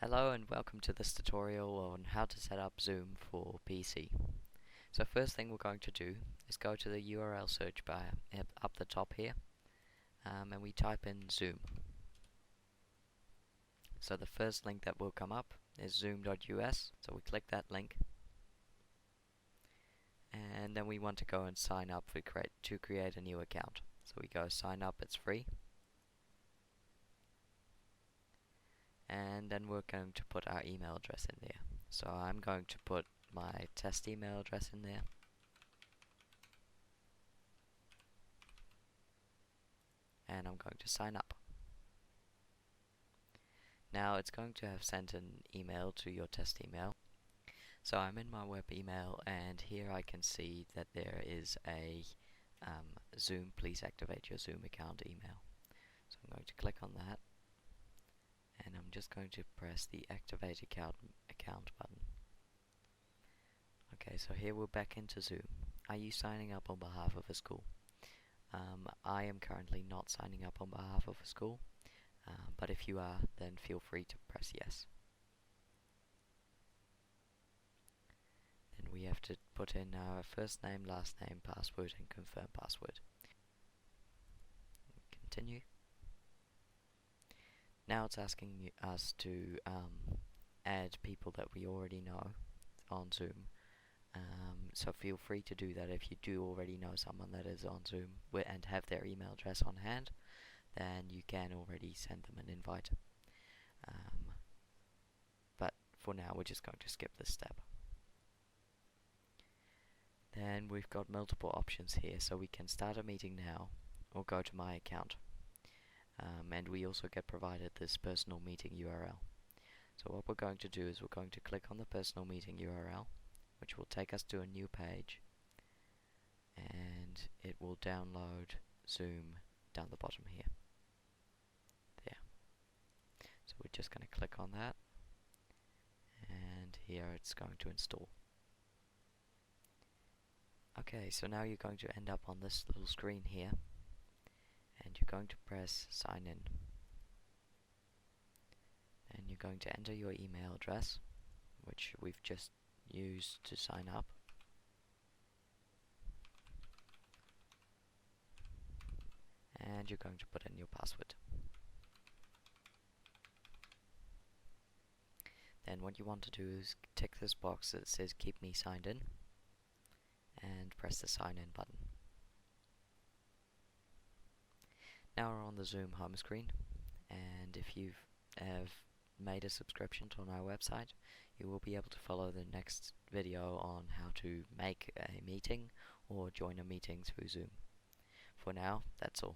Hello and welcome to this tutorial on how to set up Zoom for PC. So first thing we're going to do is go to the URL search bar up the top here, and we type in Zoom. So the first link that will come up is zoom.us, so we click that link, and then we want to go and sign up to create a new account. So we go sign up, it's free. And then we're going to put our email address in there. So I'm going to put my test email address in there. And I'm going to sign up. Now it's going to have sent an email to your test email. So I'm in my web email, and here I can see that there is a Zoom, please activate your Zoom account email. So I'm going to click on that, and I'm just going to press the activate account button. Okay, so here we're back into Zoom. Are you signing up on behalf of a school? I am currently not signing up on behalf of a school, but if you are, then feel free to press yes. Then we have to put in our first name, last name, password, and confirm password. Continue. Now it's asking us to add people that we already know on Zoom. So feel free to do that if you do already know someone that is on Zoom and have their email address on hand, then you can already send them an invite. But for now we're just going to skip this step. Then we've got multiple options here, so we can start a meeting now or go to my account. And we also get provided this personal meeting URL. So what we're going to do is we're going to click on the personal meeting URL, which will take us to a new page, and it will download Zoom down the bottom here. There. So we're just going to click on that, and here it's going to install. Okay, so now you're going to end up on this little screen here, and you're going to press sign in. And you're going to enter your email address, which we've just used to sign up. And you're going to put in your password. Then what you want to do is tick this box that says keep me signed in, and press the sign in button. Now we're on the Zoom home screen, and if you have made a subscription on our website, you will be able to follow the next video on how to make a meeting or join a meeting through Zoom. For now, that's all.